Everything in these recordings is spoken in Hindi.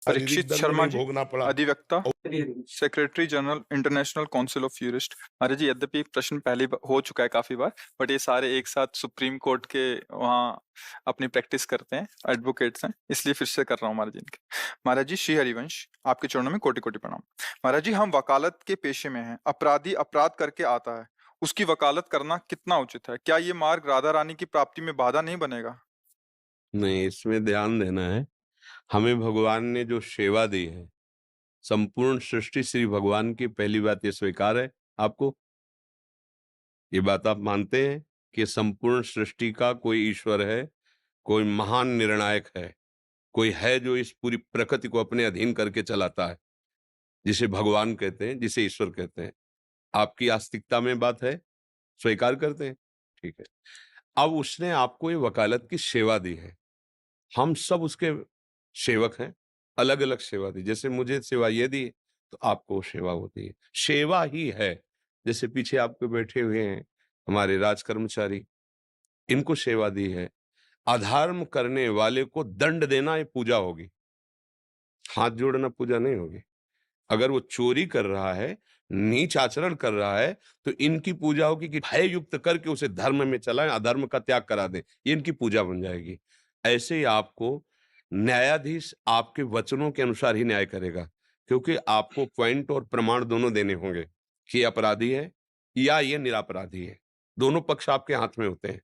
शारीरिक परीक्षित दंड शर्मा नहीं जी, भोगना पड़ा। अधिवक्ता, secretary general international council of jurists. महाराज जी, यद्यपि प्रश्न पहले हो चुका है काफी बार, बट ये सारे एक साथ सुप्रीम कोर्ट के वहाँ अपनी प्रैक्टिस करते हैं, एडवोकेट्स हैं, इसलिए फिर से कर रहा हूँ महाराज जी इनके। महाराज जी, श्री हरिवंश, आपके चरणों में कोटि कोटि प्रणाम। महाराज जी, हम वकालत के पेशे में हैं, अपराधी अपराध करके आता है, उसकी वकालत करना कितना उचित है? क्या ये मार्ग राधा रानी की प्राप्ति में बाधा नहीं बनेगा? नहीं, इसमें ध्यान देना है। हमें भगवान ने जो सेवा दी है, संपूर्ण सृष्टि श्री भगवान की, पहली बात ये स्वीकार है आपको? ये बात आप मानते हैं कि संपूर्ण सृष्टि का कोई ईश्वर है, कोई महान निर्णायक है, कोई है जो इस पूरी प्रकृति को अपने अधीन करके चलाता है, जिसे भगवान कहते हैं, जिसे ईश्वर कहते हैं। आपकी आस्तिकता में बात है? स्वीकार करते हैं? ठीक है। अब उसने आपको ये वकालत की सेवा दी है। हम सब उसके सेवक हैं, अलग-अलग सेवा दी। जैसे मुझे सेवा ये दी, तो आपको वो सेवा होती है। सेवा ही है। जैसे पीछे आपके बैठे हुए हैं हमारे राज कर्मचारी, इनको सेवा दी है। अधर्म करने वाले को दंड देना ये पूजा होगी, हाथ जोड़ना पूजा नहीं होगी। अगर वो चोरी कर रहा है, नीच आचरण कर रहा है, तो इनकी पूजा होगी कि भय युक्त करके उसे धर्म में चलाएं, अधर्म का त्याग करा दें। ये इनकी पूजा बन जाएगी। ऐसे ही आपको न्यायाधीश आपके वचनों के अनुसार ही न्याय करेगा, क्योंकि आपको पॉइंट और प्रमाण दोनों देने होंगे कि ये अपराधी है या ये निरपराधी है। दोनों पक्ष आपके हाथ में होते हैं।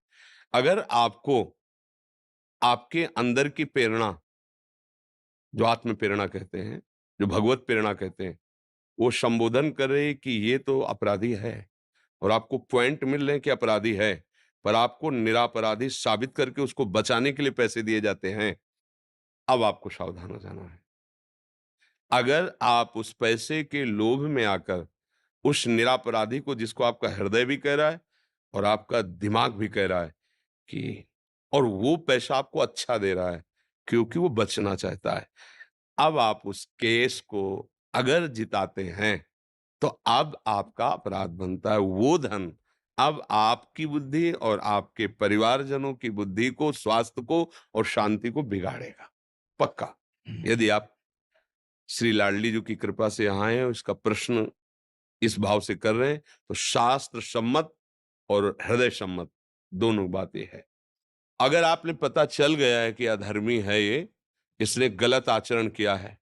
अगर आपको आपके अंदर की प्रेरणा, जो आत्म प्रेरणा कहते हैं, जो भगवत प्रेरणा कहते हैं, वो संबोधन कर रही कि ये तो अपराधी है, और आपको पॉइंट मिल रहे हैं कि अपराधी है, पर आपको निरपराधी साबित करके उसको बचाने के लिए पैसे दिए जाते हैं, अब आपको सावधान हो जाना है। अगर आप उस पैसे के लोभ में आकर उस निरपराधी को, जिसको आपका हृदय भी कह रहा है और आपका दिमाग भी कह रहा है कि, और वो पैसा आपको अच्छा दे रहा है क्योंकि वो बचना चाहता है, अब आप उस केस को अगर जिताते हैं, तो अब आपका अपराध बनता है। वो धन अब आपकी बुद्धि और आपके परिवारजनों की बुद्धि को, स्वास्थ्य को और शांति को बिगाड़ेगा, पक्का। यदि आप श्री लाडली जी की कृपा से यहाँ आए हैं, इसका प्रश्न इस भाव से कर रहे हैं, तो शास्त्र सम्मत और हृदय सम्मत दोनों बातें है। अगर आपने पता चल गया है कि अधर्मी है ये, इसने गलत आचरण किया है,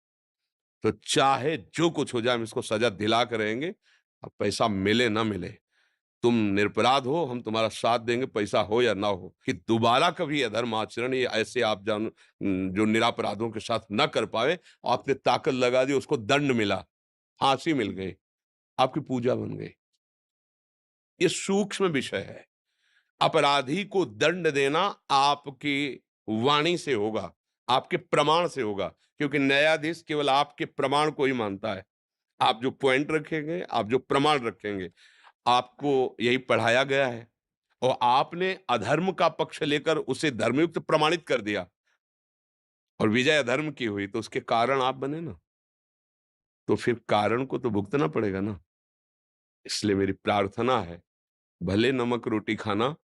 तो चाहे जो कुछ हो जाए, हम इसको सजा दिला कर रहेंगे। अब पैसा मिले ना मिले, तुम निरपराध हो, हम तुम्हारा साथ देंगे, पैसा हो या ना हो, कि दोबारा कभी अधर्म आचरण ये ऐसे आप जो निरपराधों के साथ ना कर पाए। आपने ताकत लगा दी, उसको दंड मिला, फांसी मिल गई, आपकी पूजा बन गई। ये सूक्ष्म विषय है। अपराधी को दंड देना आपकी वाणी से होगा, आपके प्रमाण से होगा, क्योंकि न्यायाधीश केवल आपके प्रमाण को ही मानता है। आप जो पॉइंट रखेंगे, आप जो प्रमाण रखेंगे, आपको यही पढ़ाया गया है, और आपने अधर्म का पक्ष लेकर उसे धर्मयुक्त प्रमाणित कर दिया और विजय अधर्म की हुई, तो उसके कारण आप बने ना, तो फिर कारण को तो भुगतना पड़ेगा ना। इसलिए मेरी प्रार्थना है, भले नमक रोटी खाना,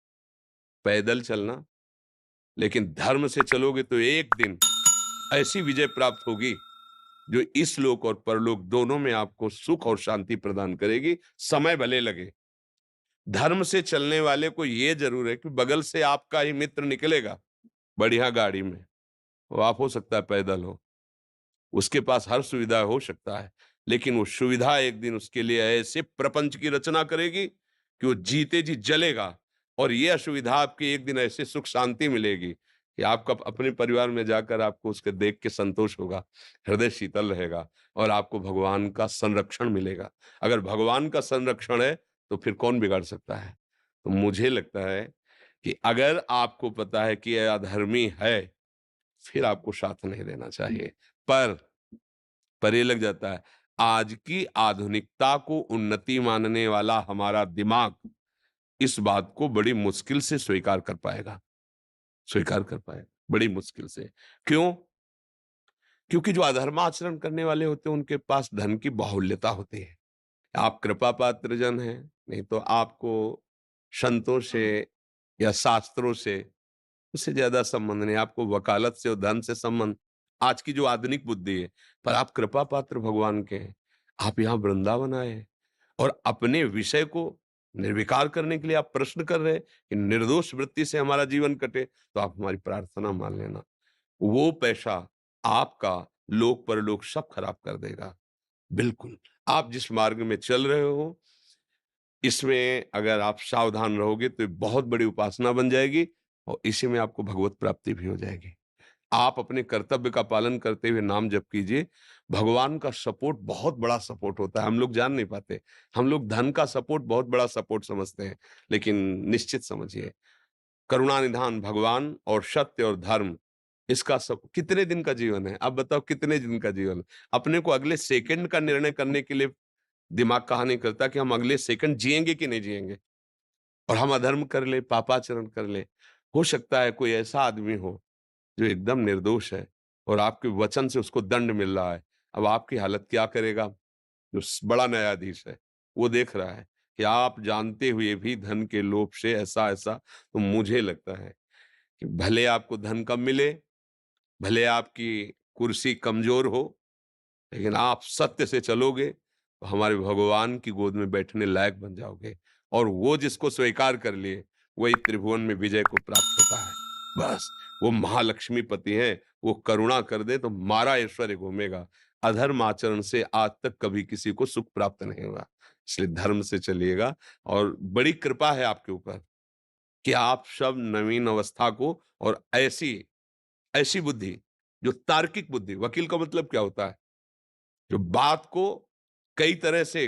पैदल चलना, लेकिन धर्म से चलोगे तो एक दिन ऐसी विजय प्राप्त होगी जो इस लोक और परलोक दोनों में आपको सुख और शांति प्रदान करेगी। समय भले लगे। धर्म से चलने वाले को यह जरूर है कि बगल से आपका ही मित्र निकलेगा बढ़िया गाड़ी में, वो आप हो सकता है पैदल हो, उसके पास हर सुविधा हो सकता है, लेकिन वो सुविधा एक दिन उसके लिए ऐसे प्रपंच की रचना करेगी कि वो जीते जी जलेगा, और ये असुविधा आपकी एक दिन ऐसे सुख शांति मिलेगी कि आपका अपने परिवार में जाकर आपको उसके देख के संतोष होगा, हृदय शीतल रहेगा, और आपको भगवान का संरक्षण मिलेगा। अगर भगवान का संरक्षण है, तो फिर कौन बिगाड़ सकता है? तो मुझे लगता है कि अगर आपको पता है कि यह अधर्मी है, फिर आपको साथ नहीं देना चाहिए। पर ये लग जाता है, आज की आधुनिकता को उन्नति मानने वाला हमारा दिमाग इस बात को बड़ी मुश्किल से स्वीकार कर पाएगा, बड़ी मुश्किल से। क्यों? क्योंकि जो अधर्माचरण करने वाले होते हैं, उनके पास धन की बाहुल्यता होती है। आप कृपा पात्र जन हैं, नहीं तो आपको संतों से या शास्त्रों से उससे ज्यादा संबंध नहीं, आपको वकालत से और धन से संबंध। आज की जो आधुनिक बुद्धि है, पर आप कृपा पात्र भगवान के हैं। आप यहाँ वृंदावन आए हैं और अपने विषय को निर्विकार करने के लिए आप प्रश्न कर रहे हैं कि निर्दोष वृत्ति से हमारा जीवन कटे, तो आप हमारी प्रार्थना मान लेना। वो पैसा आपका लोक परलोक सब खराब कर देगा। बिल्कुल, आप जिस मार्ग में चल रहे हो, इसमें अगर आप सावधान रहोगे तो ये बहुत बड़ी उपासना बन जाएगी और इसी में आपको भगवत प्राप्ति भी हो जाएगी। आप अपने कर्तव्य का पालन करते हुए नाम जप कीजिए। भगवान का सपोर्ट बहुत बड़ा सपोर्ट होता है, हम लोग जान नहीं पाते। हम लोग धन का सपोर्ट बहुत बड़ा सपोर्ट समझते हैं, लेकिन निश्चित समझिए, करुणानिधान भगवान और सत्य और धर्म, इसका सब कितने दिन का जीवन है? आप बताओ कितने दिन का जीवन है? अपने को अगले सेकंड का निर्णय करने के लिए दिमाग कहा नहीं करता कि हम अगले सेकंड जिएँगे कि नहीं जिएँगे? और हम अधर्म कर लें, पापाचरण कर लें। हो सकता है कोई ऐसा आदमी हो जो एकदम निर्दोष है और आपके वचन से उसको दंड मिल रहा है। अब आपकी हालत क्या करेगा? जो बड़ा न्यायाधीश है, वो देख रहा है कि आप जानते हुए भी धन के लोभ से ऐसा-ऐसा, तो मुझे लगता है कि भले आपको धन कम मिले, भले आपकी कुर्सी कमज़ोर हो, लेकिन आप सत्य से चलोगे तो हमारे भगवान की गोद में बैठने लायक बन जाओगे और वो जिसको स्वीकार कर लिए वही त्रिभुवन में विजय को प्राप्त होता है। बस वो महालक्ष्मीपति हैं, वो करुणा कर दे तो मारा ऐश्वर्य घूमेगा। अधर्म आचरण से आज तक कभी किसी को सुख प्राप्त नहीं हुआ। इसलिए धर्म से चलिएगा और बड़ी कृपा है आपके ऊपर कि आप सब नवीन अवस्था को और ऐसी ऐसी बुद्धि जो तार्किक बुद्धि, वकील का मतलब क्या होता है? जो बात को कई तरह से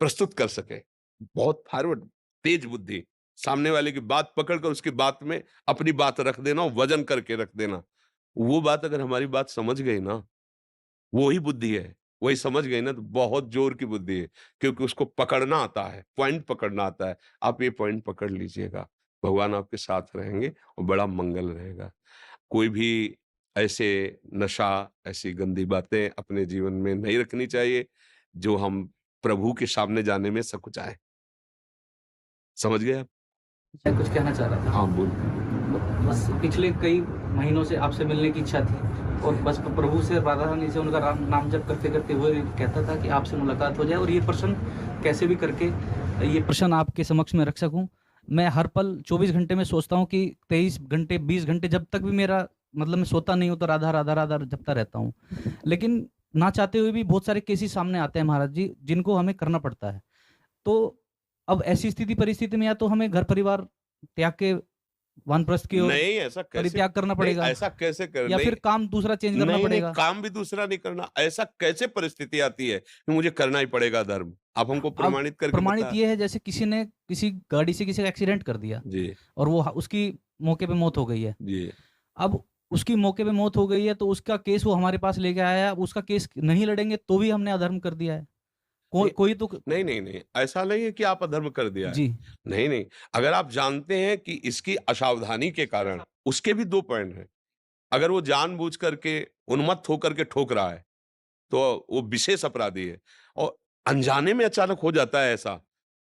प्रस्तुत कर सके। बहुत फॉरवर्ड, तेज बुद्धि, सामने वाले की बात पकड़ कर उसकी बात में अपनी बात रख देना और वजन करके रख देना। वो बात अगर हमारी बात समझ गई ना, वो ही बुद्धि है। वही समझ गई ना तो बहुत जोर की बुद्धि है, क्योंकि उसको पकड़ना आता है, पॉइंट पकड़ना आता है। आप ये पॉइंट पकड़ लीजिएगा, भगवान आपके साथ रहेंगे और बड़ा मंगल रहेगा। कोई भी ऐसे नशा, ऐसी गंदी बातें अपने जीवन में नहीं रखनी चाहिए, जो हम प्रभु के सामने जाने में सकुचाएँ। समझ गए आप? मैं कुछ कहना चाह रहा था। हाँ, बोलिए। बस पिछले कई महीनों से आपसे मिलने की इच्छा थी और बस प्रभु से राधा रानी से उनका नाम जप करते-करते वो कहता था कि आपसे मुलाकात हो जाए और ये प्रश्न कैसे भी करके ये प्रश्न आपके समक्ष में रख सकूँ। मैं हर पल 24 घंटे में सोचता हूँ कि 23 घंटे, 20 घंटे जब तक भी मेरा मतलब मैं सोता नहीं हूँ तो राधा, राधा, राधा जपता रहता हूँ। लेकिन ना चाहते हुए भी बहुत सारे केसेस सामने आते हैं महाराज जी, जिनको हमें करना पड़ता है। तो अब ऐसी स्थिति परिस्थिति में या तो हमें घर परिवार त्याग के वानप्रस्थ की ओर नहीं, ऐसा कैसे परित्याग करना नहीं, पड़ेगा ऐसा कैसे कर या नहीं फिर काम दूसरा चेंज करना नहीं, नहीं, पड़ेगा। काम भी दूसरा नहीं करना। ऐसा कैसे परिस्थिति आती है कि मुझे करना ही पड़ेगा धर्म? आप हमको अब प्रमाणित करके प्रमाणित बता ये है जैसे किसी ने किसी गाड़ी से किसी का एक्सीडेंट कर दिया जी, और वो उसकी मौके पे मौत हो गई है। जी। अब उसकी मौके पे मौत हो गई है तो उसका केस वो हमारे पास लेके आया है। अब उसका केस नहीं लड़ेंगे तो भी हमने अधर्म कर दिया है। नहीं, कोई तो नहीं, नहीं, नहीं, ऐसा नहीं है कि आप अधर्म कर दिया है। जी, नहीं, नहीं, अगर आप जानते हैं कि इसकी असावधानी के कारण उसके भी 2 पॉइंट हैं। अगर वो जानबूझ करके उन्मत्त होकर के ठोक रहा है, तो वो विशेष अपराधी है और अनजाने में अचानक हो जाता है ऐसा,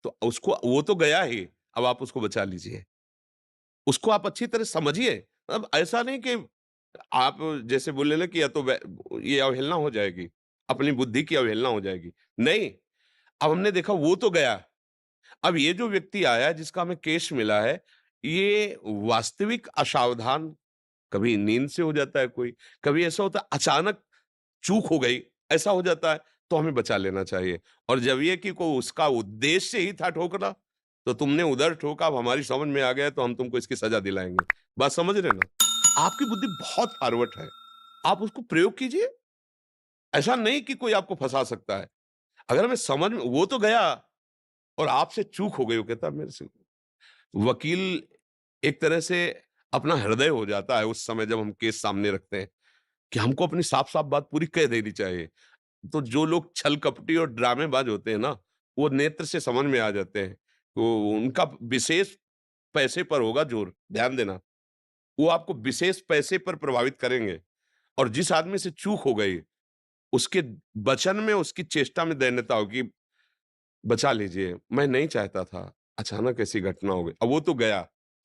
तो उसको वो तो गया ही, अब आप उसको बचा लीजिए। उसको आप अच्छी तरह समझिए। अब ऐसा नहीं कि आप जैसे बोले ना कि या तो ये अवहेलना हो जाएगी, अपनी बुद्धि की अवहेलना हो जाएगी। नहीं, अब हमने देखा वो तो गया। अब ये जो व्यक्ति आया जिसका हमें केस मिला है, ये वास्तविक असावधान, कभी नींद से हो जाता है कोई, कभी ऐसा होता है अचानक चूक हो गई, ऐसा हो जाता है, तो हमें बचा लेना चाहिए। और जब ये कि को उसका उद्देश्य ही था ठोकना, तो तुमने उधर ठोका, अब हमारी समझ में आ गया तो हम तुमको इसकी सज़ा दिलाएँगे। बात समझ रहे हैं ना? आपकी बुद्धि बहुत फॉरवर्ड है, आप उसको प्रयोग कीजिए। ऐसा नहीं कि कोई आपको फँसा सकता है। अगर हमें समझ में वो तो गया और आपसे चूक हो गई, वो कहता है मेरे से वकील एक तरह से अपना हृदय हो जाता है उस समय जब हम केस सामने रखते हैं, कि हमको अपनी साफ-साफ बात पूरी कह देनी चाहिए। तो जो लोग छल कपटी और ड्रामेबाज होते हैं ना, वो नेत्र से समझ में आ जाते हैं। तो उनका विशेष पैसे पर होगा जोर, ध्यान देना। वो आपको विशेष पैसे पर प्रभावित करेंगे और जिस आदमी से चूक हो गई, उसके वचन में, उसकी चेष्टा में दैन्यता होगी, बचा लीजिए, मैं नहीं चाहता था, अचानक ऐसी घटना हो गई। अब वो तो गया,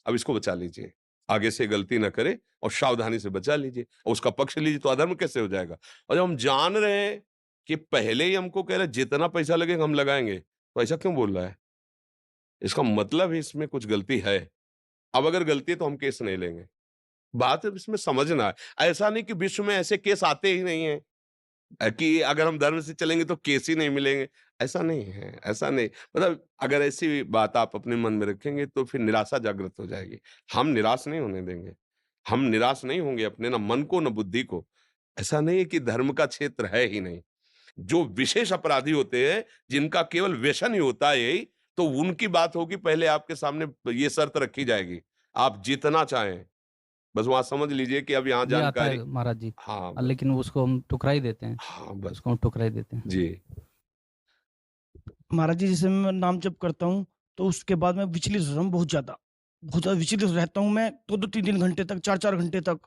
अब इसको बचा लीजिए। आगे से गलती ना करे और सावधानी से बचा लीजिए और उसका पक्ष लीजिए, तो अधर्म कैसे हो जाएगा? और जब हम जान रहे हैं कि पहले ही हमको कह रहे हैं जितना पैसा लगेगा हम लगाएंगे, तो ऐसा क्यों बोल रहा है? इसका मतलब है इसमें कुछ गलती है। अब अगर गलती है तो हम केस नहीं लेंगे। बात है इसमें समझना है। ऐसा नहीं कि विश्व में ऐसे केस आते ही नहीं हैं कि अगर हम धर्म से चलेंगे तो केस ही नहीं मिलेंगे। ऐसा नहीं है, ऐसा नहीं, मतलब अगर ऐसी बात आप अपने मन में रखेंगे तो फिर निराशा जागृत हो जाएगी। हम निराश नहीं होने देंगे। हम निराश नहीं होंगे अपने ना मन को ना बुद्धि को। ऐसा नहीं है कि धर्म का क्षेत्र है ही नहीं। जो विशेष अपराधी होते हैं, जिनका केवल व्यसन ही होता है यही, तो उनकी बात होगी, पहले आपके सामने ये शर्त रखी जाएगी, आप जितना चाहें, बस वहाँ समझ लीजिए कि अब यहाँ ये आता जानकारी। है महाराज जी, हाँ, बस। लेकिन उसको हम ठुकरा ही देते हैं, हाँ, बस। उसको हम ठुकरा ही देते हैं। जी। महाराज जी, जैसे मैं नाम जप करता हूँ, तो उसके बाद मैं विचलित रहता हूँ बहुत ज़्यादा। बहुत ज़्यादा विचलित रहता हूँ मैं 2-2 3-3 घंटे तक, 4-4 घंटे तक।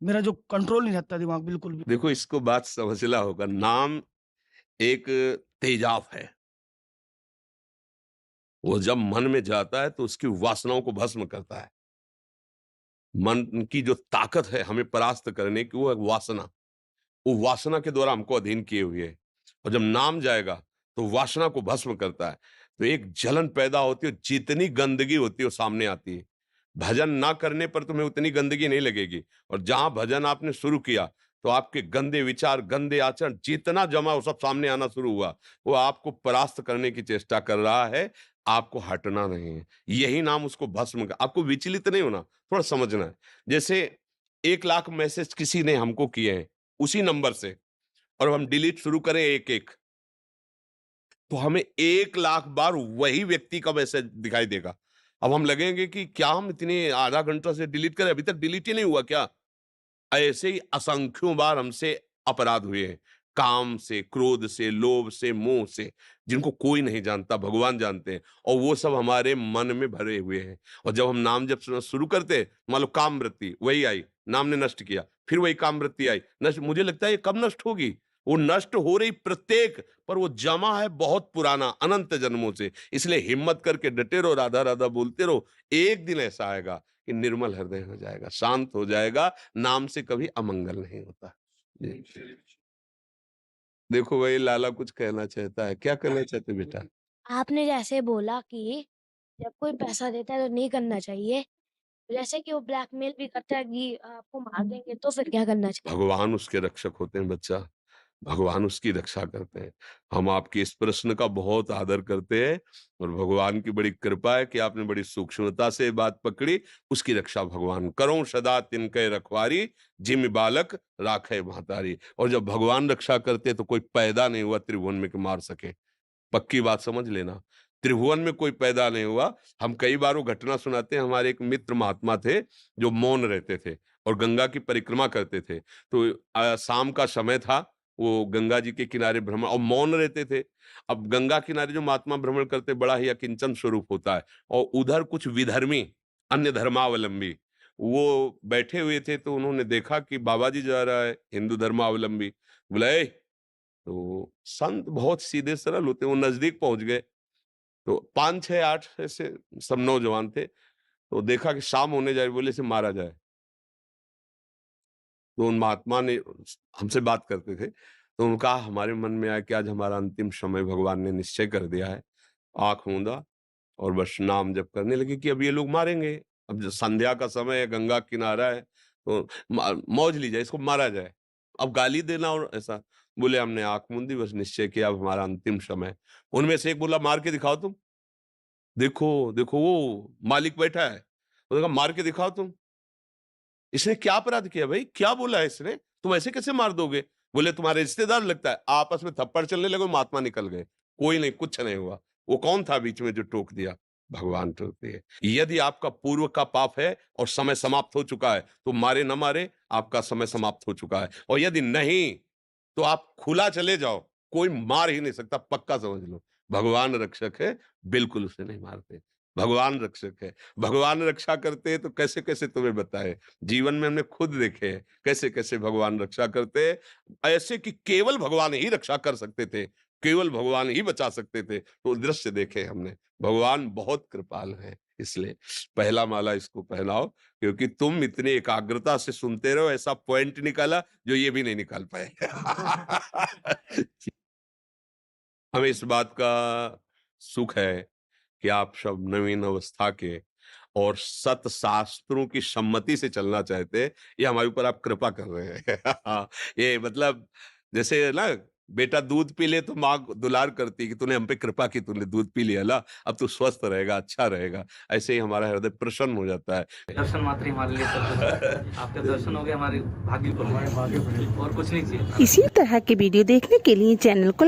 मेरा जो कंट्रोल नहीं रहता दिमाग बिल्कुल भी। देखो इसको बात समझना होगा, नाम एक तेजाब है। वो जब मन में जाता है तो उसकी वासनाओं को भस्म करता है। मन की जो ताकत है हमें परास्त करने की, वो है वासना। वो वासना के द्वारा हमको अधीन किए हुए है और जब नाम जाएगा तो वासना को भस्म करता है, तो एक जलन पैदा होती है, जितनी गंदगी होती है वो सामने आती है। भजन ना करने पर तुम्हें उतनी गंदगी नहीं लगेगी, और जहां भजन आपने शुरू किया तो आपके गंदे विचार, गंदे आचरण जितना जमा वो सब सामने आना शुरू हुआ। वो आपको परास्त करने की चेष्टा कर रहा है, आपको हटना नहीं है। यही नाम उसको भस्म कर, आपको विचलित नहीं होना, थोड़ा समझना है। जैसे 1 लाख मैसेज किसी ने हमको किए हैं उसी नंबर से, और हम डिलीट शुरू करें एक-एक, तो हमें 1 लाख बार वही व्यक्ति का मैसेज दिखाई देगा। अब हम लगेंगे कि क्या हम इतने आधा घंटा से डिलीट करें, अभी तक डिलीट ही नहीं हुआ क्या? ऐसे ही असंख्यों बार हमसे अपराध हुए हैं। काम से, क्रोध से, लोभ से, मोह से, जिनको कोई नहीं जानता, भगवान जानते हैं, और वो सब हमारे मन में भरे हुए हैं। और जब हम नाम जप शुरू करते हैं, मान लो काम वृत्ति वही आई, नाम ने नष्ट किया, फिर वही काम वृत्ति आई, नष्ट, मुझे लगता है ये कब नष्ट होगी? वो नष्ट हो रही प्रत्येक, पर वो जमा है बहुत पुराना, अनंत जन्मों से। इसलिए हिम्मत करके डटे रहो, राधा राधा बोलते रहो। एक दिन ऐसा आएगा कि निर्मल हृदय हो जाएगा, शांत हो जाएगा। नाम से कभी अमंगल नहीं होता। जी। देखो वही लाला कुछ कहना चाहता है, क्या कहना चाहते बेटा? आपने जैसे बोला कि जब कोई पैसा देता है तो नहीं करना चाहिए। जैसे कि वो ब्लैकमेल भी करता है कि आपको मार देंगे, तो फिर क्या करना चाहिए? भगवान उसके रक्षक होते हैं बच्चा, भगवान उसकी रक्षा करते हैं। हम आपके इस प्रश्न का बहुत आदर करते हैं, और भगवान की बड़ी कृपा है कि आपने बड़ी सूक्ष्मता से ये बात पकड़ी। उसकी रक्षा भगवान करो सदा तिनके रखवारी, जिम बालक राखे महतारी। और जब भगवान रक्षा करते तो कोई पैदा नहीं हुआ त्रिभुवन में कि मार सके। पक्की बात समझ लेना, त्रिभुवन में कोई पैदा नहीं हुआ। हम कई बार वो घटना सुनाते हैं, हमारे एक मित्र महात्मा थे जो मौन रहते थे और गंगा की परिक्रमा करते थे। तो शाम का समय था, वो गंगा जी के किनारे भ्रमण और मौन रहते थे। अब गंगा किनारे जो महात्मा भ्रमण करते, बड़ा ही अकिंचन स्वरूप होता है, और उधर कुछ विधर्मी, अन्य धर्मावलंबी वो बैठे हुए थे। तो उन्होंने देखा कि बाबा जी जा रहा है, हिंदू धर्मावलंबी। बोला ए, तो संत बहुत सीधे सरल होते, वो नजदीक पहुंच गए। तो 5 6 8 ऐसे सब नौजवान थे। तो देखा कि शाम होने जा रही, बोले इसे मारा जाए। तो उन महात्मा ने हमसे बात करते थे, तो उन्होंने कहा हमारे मन में आया कि आज हमारा अंतिम समय भगवान ने निश्चय कर दिया है। आंख मूंदा और बस नाम जप करने लगे कि अब ये लोग मारेंगे। अब जो संध्या का समय है, गंगा किनारा है, तो मौज ली जाए, इसको मारा जाए। अब गाली देना और ऐसा, बोले हमने आंख मूंदी, बस निश्चय किया अब हमारा अंतिम समय। उनमें से एक बोला मार के दिखाओ तुम। देखो देखो वो मालिक बैठा है, उसने कहा मार के दिखाओ तुम। इसने क्या अपराध किया भाई, क्या बोला है इसने, तुम ऐसे कैसे मार दोगे? बोले तुम्हारे रिश्तेदार लगता है। आपस में थप्पड़ चलने लगे, महात्मा निकल गए। कोई नहीं, कुछ नहीं हुआ। वो कौन था बीच में जो टोक दिया? भगवान टोकते हैं। यदि आपका पूर्व का पाप है और समय समाप्त हो चुका है, तो मारे न मारे आपका समय समाप्त हो चुका है, और यदि नहीं तो आप खुला चले जाओ, कोई मार ही नहीं सकता, पक्का समझ लो। भगवान रक्षक है, बिल्कुल उसे नहीं मारते। भगवान रक्षक है, भगवान रक्षा करते हैं, तो कैसे कैसे तुम्हें बताए, जीवन में हमने खुद देखे हैं कैसे कैसे भगवान रक्षा करते हैं। ऐसे कि केवल भगवान ही रक्षा कर सकते थे, केवल भगवान ही बचा सकते थे, तो दृश्य देखे हमने। भगवान बहुत कृपाल है, इसलिए पहला माला इसको पहनाओ, क्योंकि तुम इतनी एकाग्रता से सुनते रहो, ऐसा पॉइंट निकाला जो ये भी नहीं निकाल पाए। हमें इस बात का सुख है कि आप सब नवीन अवस्था के और सत शास्त्रों की सम्मति से चलना चाहते हैं। ये हमारे ऊपर आप कृपा कर रहे हैं। ये मतलब जैसे ना बेटा दूध पी ले तो माँ दुलार करती कि तूने हम पे कृपा की, तूने दूध पी लिया ला, अब तू स्वस्थ रहेगा, अच्छा रहेगा। ऐसे ही हमारा हृदय प्रसन्न हो जाता है। दर्शन मात्र ही हमारे लिए सब कुछ है। आपके दर्शन हो गए हमारे भाग्य को, और कुछ नहीं चाहिए। इसी तरह के वीडियो देखने के लिए चैनल को